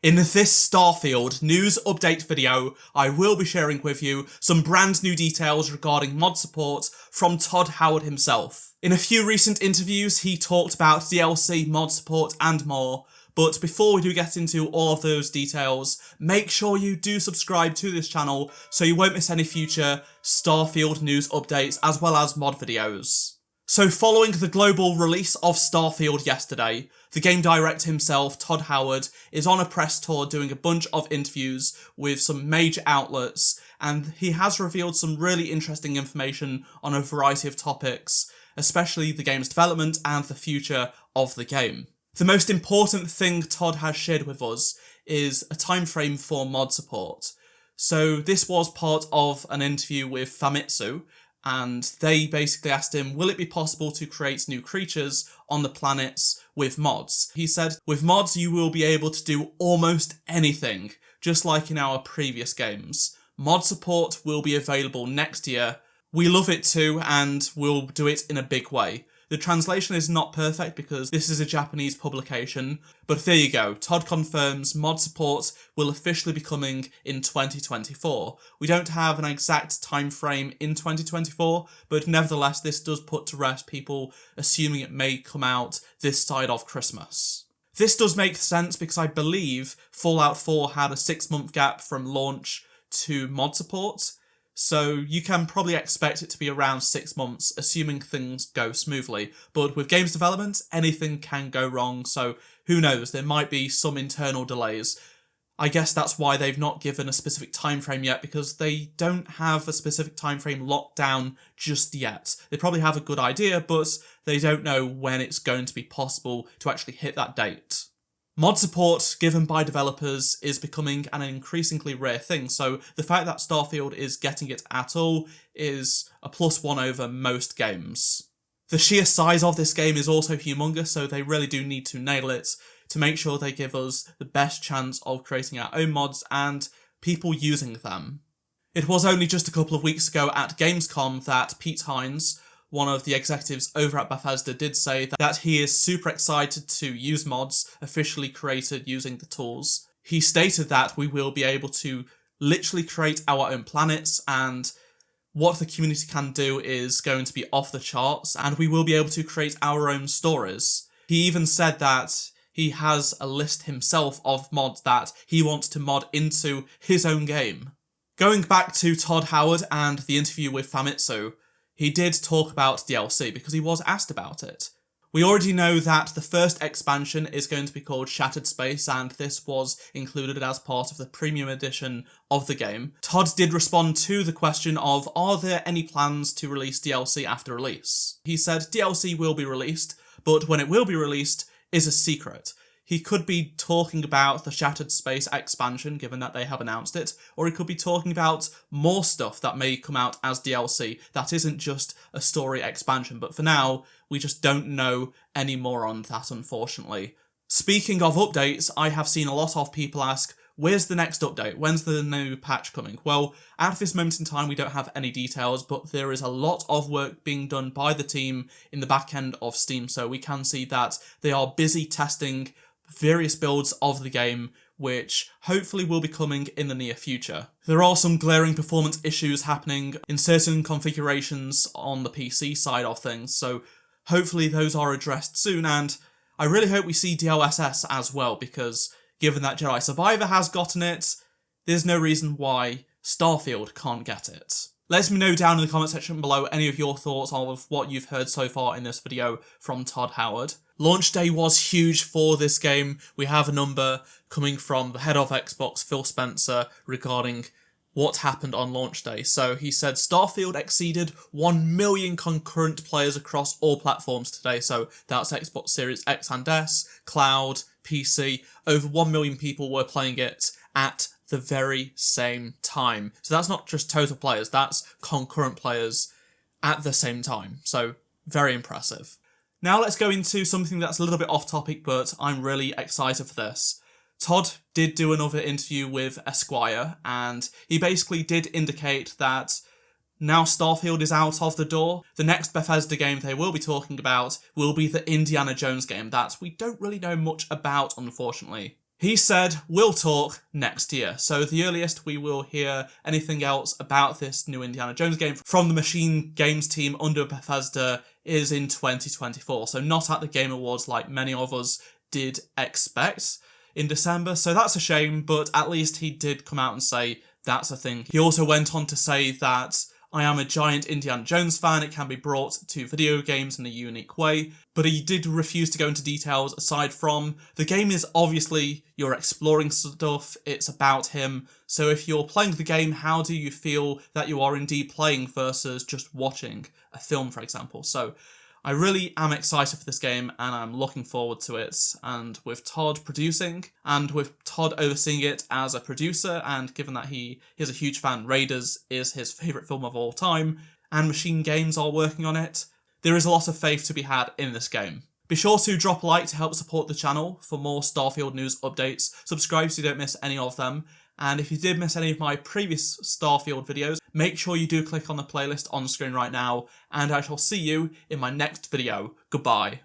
In this Starfield news update video, I will be sharing with you some brand new details regarding mod support from Todd Howard himself. In a few recent interviews, he talked about DLC, mod support and more, but before we do get into all of those details, make sure you do subscribe to this channel so you won't miss any future Starfield news updates as well as mod videos. So following the global release of Starfield yesterday, the game director himself, Todd Howard, is on a press tour doing a bunch of interviews with some major outlets, and he has revealed some really interesting information on a variety of topics, especially the game's development and the future of the game. The most important thing Todd has shared with us is a time frame for mod support. So this was part of an interview with Famitsu, and they basically asked him, will it be possible to create new creatures on the planets with mods? He said, with mods you will be able to do almost anything, just like in our previous games. Mod support will be available next year. We love it too, and we'll do it in a big way. The translation is not perfect because this is a Japanese publication, but there you go. Todd confirms mod support will officially be coming in 2024. We don't have an exact time frame in 2024, but nevertheless this does put to rest people assuming it may come out this side of Christmas. This does make sense because I believe Fallout 4 had a 6-month gap from launch to mod support. So you can probably expect it to be around 6 months, assuming things go smoothly. But with games development, anything can go wrong, so who knows, there might be some internal delays. I guess that's why they've not given a specific time frame yet, because they don't have a specific time frame locked down just yet. They probably have a good idea, but they don't know when it's going to be possible to actually hit that date. Mod support given by developers is becoming an increasingly rare thing, so the fact that Starfield is getting it at all is a +1 over most games. The sheer size of this game is also humongous, so they really do need to nail it to make sure they give us the best chance of creating our own mods and people using them. It was only just a couple of weeks ago at Gamescom that Pete Hines, one of the executives over at Bethesda, did say that he is super excited to use mods officially created using the tools. He stated that we will be able to literally create our own planets, and what the community can do is going to be off the charts, and we will be able to create our own stories. He even said that he has a list himself of mods that he wants to mod into his own game. Going back to Todd Howard and the interview with Famitsu, he did talk about DLC because he was asked about it. We already know that the first expansion is going to be called Shattered Space, and this was included as part of the premium edition of the game. Todd did respond to the question of, are there any plans to release DLC after release? He said DLC will be released, but when it will be released is a secret. He could be talking about the Shattered Space expansion, given that they have announced it, or he could be talking about more stuff that may come out as DLC that isn't just a story expansion, but for now, we just don't know any more on that, unfortunately. Speaking of updates, I have seen a lot of people ask, where's the next update? When's the new patch coming? Well, at this moment in time, we don't have any details, but there is a lot of work being done by the team in the back end of Steam, so we can see that they are busy testing various builds of the game, which hopefully will be coming in the near future. There are some glaring performance issues happening in certain configurations on the PC side of things, so hopefully those are addressed soon, and I really hope we see DLSS as well, because given that Jedi Survivor has gotten it, there's no reason why Starfield can't get it. Let me know down in the comment section below any of your thoughts on what you've heard so far in this video from Todd Howard. Launch day was huge for this game. We have a number coming from the head of Xbox, Phil Spencer, regarding what happened on launch day. So he said Starfield exceeded 1 million concurrent players across all platforms today. So that's Xbox Series X and S, Cloud, PC. Over 1 million people were playing it at the very same time. So that's not just total players, that's concurrent players at the same time. So very impressive. Now let's go into something that's a little bit off topic, but I'm really excited for this. Todd did do another interview with Esquire, and he basically did indicate that now Starfield is out of the door, the next Bethesda game they will be talking about will be the Indiana Jones game that we don't really know much about, unfortunately. He said, we'll talk next year. So the earliest we will hear anything else about this new Indiana Jones game from the Machine Games team under Bethesda is in 2024. So not at the Game Awards like many of us did expect in December. So that's a shame, but at least he did come out and say that's a thing. He also went on to say that I am a giant Indiana Jones fan. It can be brought to video games in a unique way, but he did refuse to go into details aside from the game is obviously you're exploring stuff, it's about him. So if you're playing the game, how do you feel that you are indeed playing versus just watching a film, for example? So I really am excited for this game and I'm looking forward to it. And with Todd producing and with Todd overseeing it as a producer, and given that he is a huge fan, Raiders is his favourite film of all time, and Machine Games are working on it, there is a lot of faith to be had in this game. Be sure to drop a like to help support the channel for more Starfield news updates. Subscribe so you don't miss any of them. And if you did miss any of my previous Starfield videos, make sure you do click on the playlist on screen right now, and I shall see you in my next video. Goodbye.